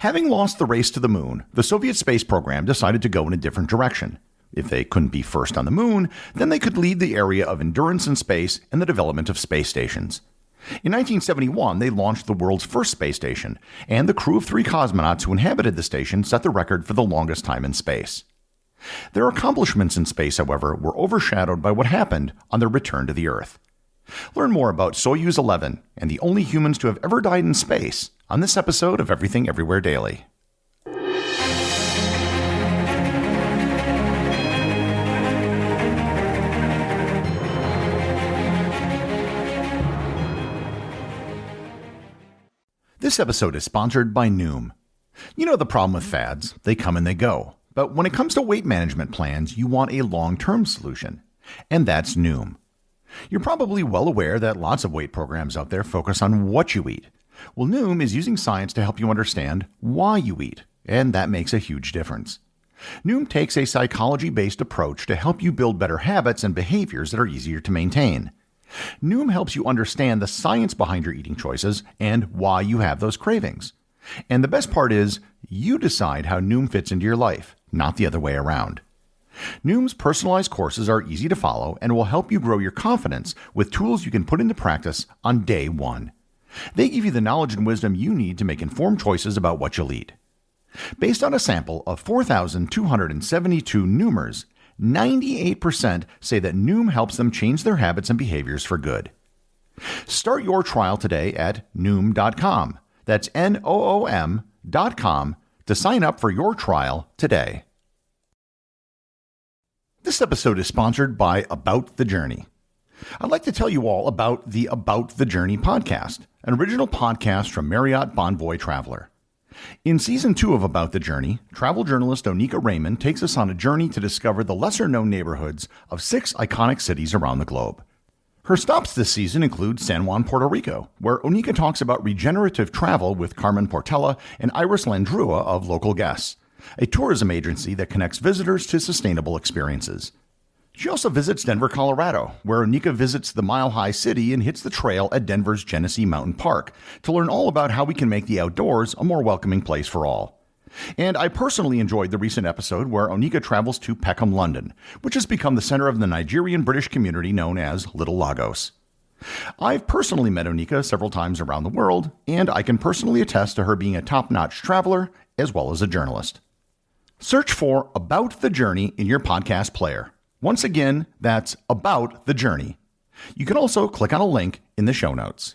Having lost the race to the moon, the Soviet space program decided to go in a different direction. If they couldn't be first on the moon, then they could lead the area of endurance in space and the development of space stations. In 1971, they launched the world's first space station, and the crew of 3 cosmonauts who inhabited the station set the record for the longest time in space. Their accomplishments in space, however, were overshadowed by what happened on their return to the Earth. Learn more about Soyuz 11 and the only humans to have ever died in space on this episode of Everything Everywhere Daily. This episode is sponsored by Noom. You know the problem with fads, they come and they go. But when it comes to weight management plans, you want a long-term solution. And that's Noom. You're probably well aware that lots of weight programs out there focus on what you eat. Well, Noom is using science to help you understand why you eat, and that makes a huge difference. Noom takes a psychology-based approach to help you build better habits and behaviors that are easier to maintain. Noom helps you understand the science behind your eating choices and why you have those cravings. And the best part is, you decide how Noom fits into your life, not the other way around. Noom's personalized courses are easy to follow and will help you grow your confidence with tools you can put into practice on day one. They give you the knowledge and wisdom you need to make informed choices about what you'll eat. Based on a sample of 4,272 Noomers, 98% say that Noom helps them change their habits and behaviors for good. Start your trial today at Noom.com. That's Noom.com to sign up for your trial today. This episode is sponsored by About the Journey. I'd like to tell you all about the About the Journey podcast, an original podcast from Marriott Bonvoy Traveler. In Season 2 of About the Journey, travel journalist Onika Raymond takes us on a journey to discover the lesser-known neighborhoods of 6 iconic cities around the globe. Her stops this season include San Juan, Puerto Rico, where Onika talks about regenerative travel with Carmen Portela and Iris Landrua of Local Guests, a tourism agency that connects visitors to sustainable experiences. She also visits Denver, Colorado, where Onika visits the Mile High City and hits the trail at Denver's Genesee Mountain Park to learn all about how we can make the outdoors a more welcoming place for all. And I personally enjoyed the recent episode where Onika travels to Peckham, London, which has become the center of the Nigerian-British community known as Little Lagos. I've personally met Onika several times around the world, and I can personally attest to her being a top-notch traveler as well as a journalist. Search for About the Journey in your podcast player. Once again, that's About the Journey. You can also click on a link in the show notes.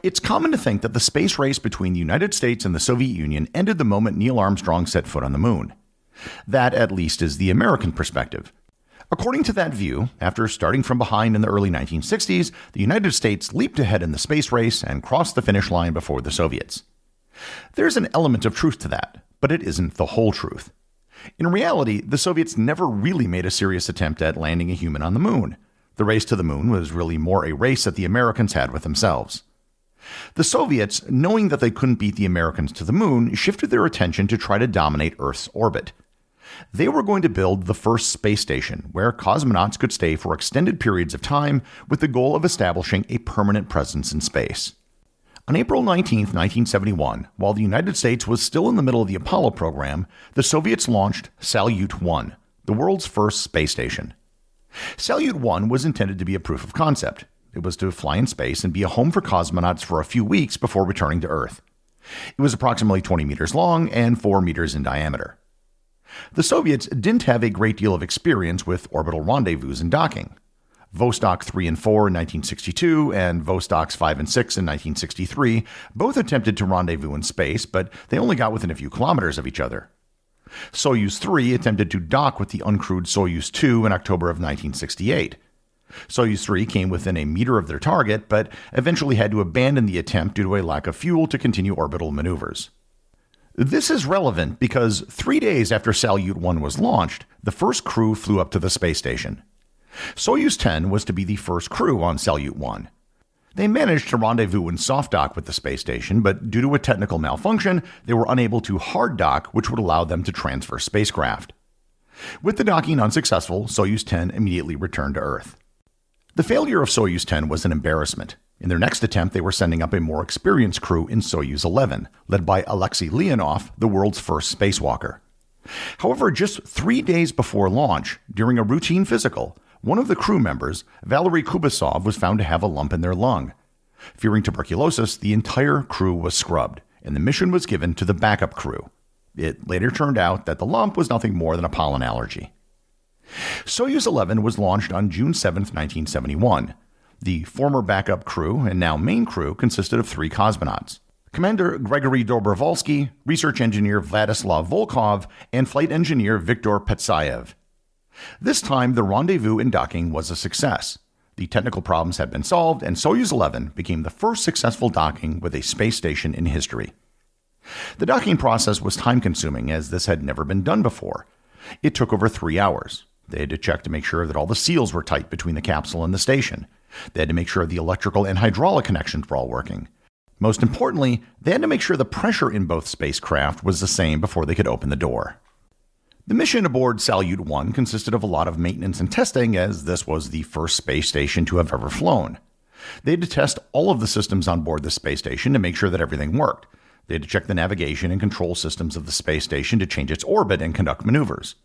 It's common to think that the space race between the United States and the Soviet Union ended the moment Neil Armstrong set foot on the moon. That, at least, is the American perspective. According to that view, after starting from behind in the early 1960s, the United States leaped ahead in the space race and crossed the finish line before the Soviets. There's an element of truth to that, but it isn't the whole truth. In reality, the Soviets never really made a serious attempt at landing a human on the moon. The race to the moon was really more a race that the Americans had with themselves. The Soviets, knowing that they couldn't beat the Americans to the moon, shifted their attention to try to dominate Earth's orbit. They were going to build the first space station, where cosmonauts could stay for extended periods of time with the goal of establishing a permanent presence in space. On April 19, 1971, while the United States was still in the middle of the Apollo program, the Soviets launched Salyut 1, the world's first space station. Salyut 1 was intended to be a proof of concept. It was to fly in space and be a home for cosmonauts for a few weeks before returning to Earth. It was approximately 20 meters long and 4 meters in diameter. The Soviets didn't have a great deal of experience with orbital rendezvous and docking. Vostok 3 and 4 in 1962 and Vostoks 5 and 6 in 1963 both attempted to rendezvous in space, but they only got within a few kilometers of each other. Soyuz 3 attempted to dock with the uncrewed Soyuz 2 in October of 1968. Soyuz 3 came within a meter of their target, but eventually had to abandon the attempt due to a lack of fuel to continue orbital maneuvers. This is relevant because 3 days after Salyut 1 was launched, the first crew flew up to the space station. Soyuz 10 was to be the first crew on Salyut 1. They managed to rendezvous and soft dock with the space station, but due to a technical malfunction, they were unable to hard dock, which would allow them to transfer spacecraft. With the docking unsuccessful, Soyuz 10 immediately returned to Earth. The failure of Soyuz 10 was an embarrassment. In their next attempt, they were sending up a more experienced crew in Soyuz 11, led by Alexei Leonov, the world's first spacewalker. However, just 3 days before launch, during a routine physical, one of the crew members, Valery Kubasov, was found to have a lump in their lung. Fearing tuberculosis, the entire crew was scrubbed, and the mission was given to the backup crew. It later turned out that the lump was nothing more than a pollen allergy. Soyuz 11 was launched on June 7, 1971. The former backup crew and now main crew consisted of 3 cosmonauts: Commander Gregory Dobrovolsky, research engineer Vladislav Volkov, and flight engineer Viktor Petsayev. This time, the rendezvous and docking was a success. The technical problems had been solved, and Soyuz 11 became the first successful docking with a space station in history. The docking process was time-consuming, as this had never been done before. It took over 3 hours. They had to check to make sure that all the seals were tight between the capsule and the station. They had to make sure the electrical and hydraulic connections were all working. Most importantly, they had to make sure the pressure in both spacecraft was the same before they could open the door. The mission aboard Salyut 1 consisted of a lot of maintenance and testing, as this was the first space station to have ever flown. They had to test all of the systems on board the space station to make sure that everything worked. They had to check the navigation and control systems of the space station to change its orbit and conduct maneuvers.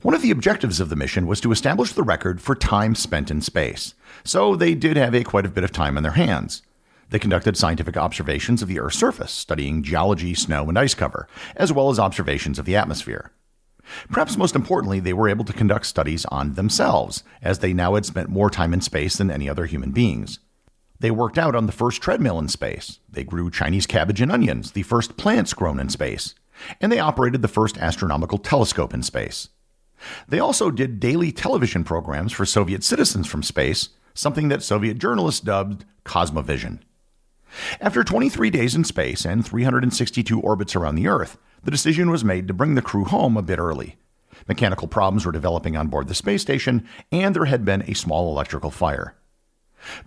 One of the objectives of the mission was to establish the record for time spent in space, so they did have quite a bit of time on their hands. They conducted scientific observations of the Earth's surface, studying geology, snow, and ice cover, as well as observations of the atmosphere. Perhaps most importantly, they were able to conduct studies on themselves, as they now had spent more time in space than any other human beings. They worked out on the first treadmill in space. They grew Chinese cabbage and onions, the first plants grown in space. And they operated the first astronomical telescope in space. They also did daily television programs for Soviet citizens from space, something that Soviet journalists dubbed Cosmovision. After 23 days in space and 362 orbits around the Earth, the decision was made to bring the crew home a bit early. Mechanical problems were developing on board the space station, and there had been a small electrical fire.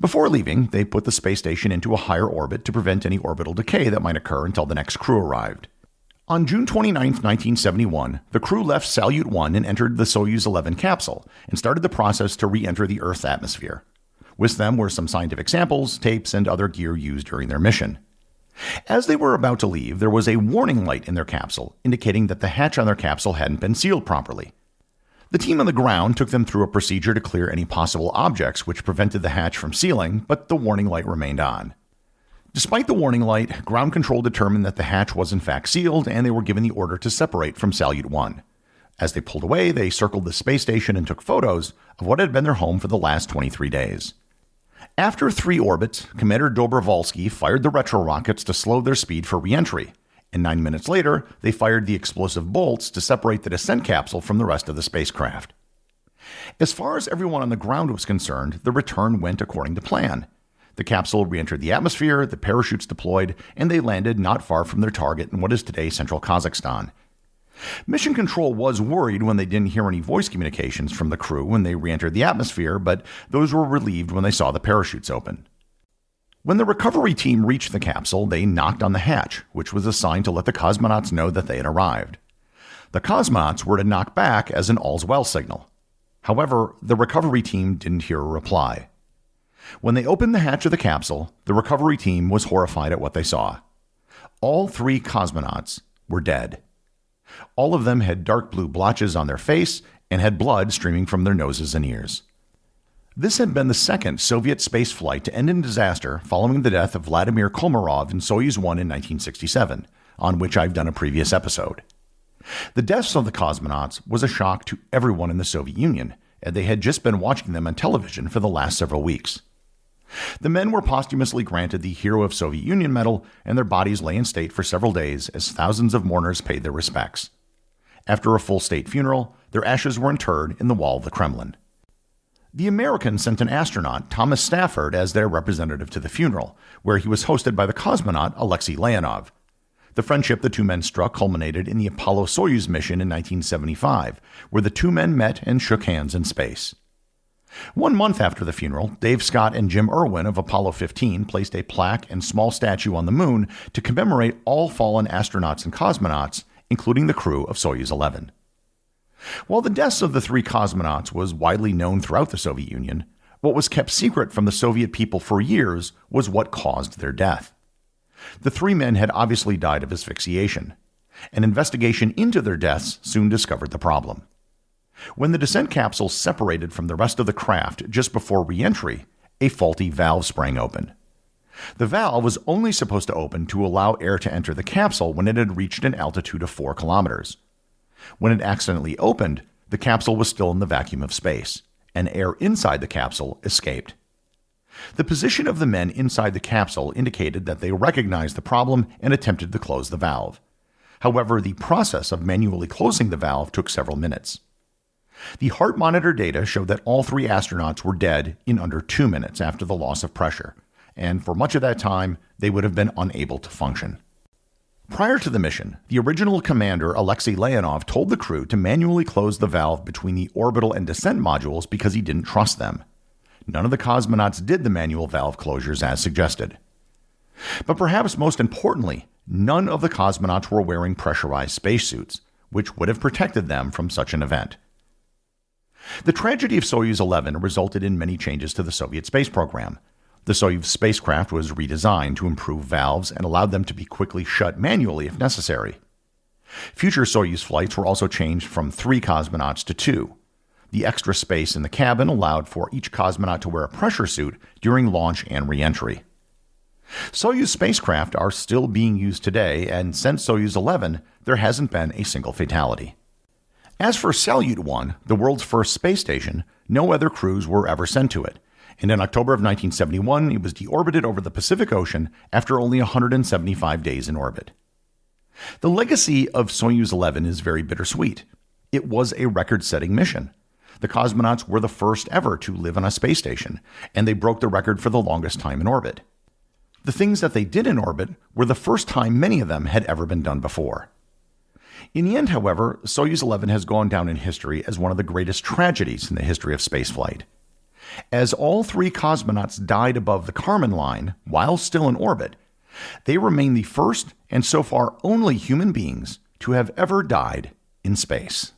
Before leaving, they put the space station into a higher orbit to prevent any orbital decay that might occur until the next crew arrived. On June 29, 1971, the crew left Salyut 1 and entered the Soyuz 11 capsule and started the process to re-enter the Earth's atmosphere. With them were some scientific samples, tapes, and other gear used during their mission. As they were about to leave, there was a warning light in their capsule, indicating that the hatch on their capsule hadn't been sealed properly. The team on the ground took them through a procedure to clear any possible objects which prevented the hatch from sealing, but the warning light remained on. Despite the warning light, ground control determined that the hatch was in fact sealed, and they were given the order to separate from Salyut 1. As they pulled away, they circled the space station and took photos of what had been their home for the last 23 days. After 3 orbits, Commander Dobrovolsky fired the retro rockets to slow their speed for re-entry, and 9 minutes later, they fired the explosive bolts to separate the descent capsule from the rest of the spacecraft. As far as everyone on the ground was concerned, the return went according to plan. The capsule re-entered the atmosphere, the parachutes deployed, and they landed not far from their target in what is today central Kazakhstan. Mission Control was worried when they didn't hear any voice communications from the crew when they re-entered the atmosphere, but those were relieved when they saw the parachutes open. When the recovery team reached the capsule, they knocked on the hatch, which was a sign to let the cosmonauts know that they had arrived. The cosmonauts were to knock back as an all's well signal. However, the recovery team didn't hear a reply. When they opened the hatch of the capsule, the recovery team was horrified at what they saw. All 3 cosmonauts were dead. All of them had dark blue blotches on their face and had blood streaming from their noses and ears. This had been the second Soviet space flight to end in disaster following the death of Vladimir Komarov in Soyuz 1 in 1967, on which I've done a previous episode. The deaths of the cosmonauts was a shock to everyone in the Soviet Union, and they had just been watching them on television for the last several weeks. The men were posthumously granted the Hero of Soviet Union medal, and their bodies lay in state for several days as thousands of mourners paid their respects. After a full state funeral, their ashes were interred in the wall of the Kremlin. The Americans sent an astronaut, Thomas Stafford, as their representative to the funeral, where he was hosted by the cosmonaut Alexei Leonov. The friendship the 2 men struck culminated in the Apollo-Soyuz mission in 1975, where the 2 men met and shook hands in space. 1 month after the funeral, Dave Scott and Jim Irwin of Apollo 15 placed a plaque and small statue on the moon to commemorate all fallen astronauts and cosmonauts, including the crew of Soyuz 11. While the deaths of the 3 cosmonauts was widely known throughout the Soviet Union, What was kept secret from the Soviet people for years was what caused their death. The 3 men had obviously died of asphyxiation. An investigation into their deaths soon discovered the problem. When the descent capsule separated from the rest of the craft just before re-entry, a faulty valve sprang open. The valve was only supposed to open to allow air to enter the capsule when it had reached an altitude of 4 kilometers. When it accidentally opened, the capsule was still in the vacuum of space, and air inside the capsule escaped. The position of the men inside the capsule indicated that they recognized the problem and attempted to close the valve. However, the process of manually closing the valve took several minutes. The heart monitor data showed that all 3 astronauts were dead in under 2 minutes after the loss of pressure, and for much of that time, they would have been unable to function. Prior to the mission, the original commander, Alexei Leonov, told the crew to manually close the valve between the orbital and descent modules because he didn't trust them. None of the cosmonauts did the manual valve closures as suggested. But perhaps most importantly, none of the cosmonauts were wearing pressurized spacesuits, which would have protected them from such an event. The tragedy of Soyuz 11 resulted in many changes to the Soviet space program. The Soyuz spacecraft was redesigned to improve valves and allowed them to be quickly shut manually if necessary. Future Soyuz flights were also changed from 3 cosmonauts to 2. The extra space in the cabin allowed for each cosmonaut to wear a pressure suit during launch and re-entry. Soyuz spacecraft are still being used today, and since Soyuz 11, there hasn't been a single fatality. As for Salyut 1, the world's first space station, no other crews were ever sent to it, and in October of 1971, it was deorbited over the Pacific Ocean after only 175 days in orbit. The legacy of Soyuz 11 is very bittersweet. It was a record-setting mission. The cosmonauts were the first ever to live on a space station, and they broke the record for the longest time in orbit. The things that they did in orbit were the first time many of them had ever been done before. In the end, however, Soyuz 11 has gone down in history as one of the greatest tragedies in the history of spaceflight. As all 3 cosmonauts died above the Kármán line while still in orbit, they remain the first and so far only human beings to have ever died in space.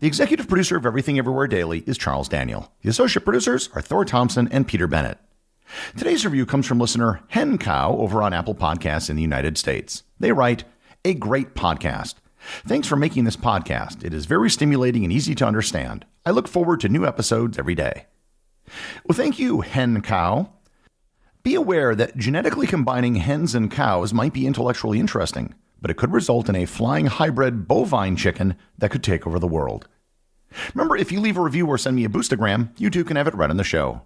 The executive producer of Everything Everywhere Daily is Charles Daniel. The associate producers are Thor Thompson and Peter Bennett. Today's review comes from listener Hen Cow over on Apple Podcasts in the United States. They write, "A great podcast. Thanks for making this podcast. It is very stimulating and easy to understand. I look forward to new episodes every day." Well, thank you, Hen Cow. Be aware that genetically combining hens and cows might be intellectually interesting, but it could result in a flying hybrid bovine chicken that could take over the world. Remember, if you leave a review or send me a boostagram, you too can have it read on the show.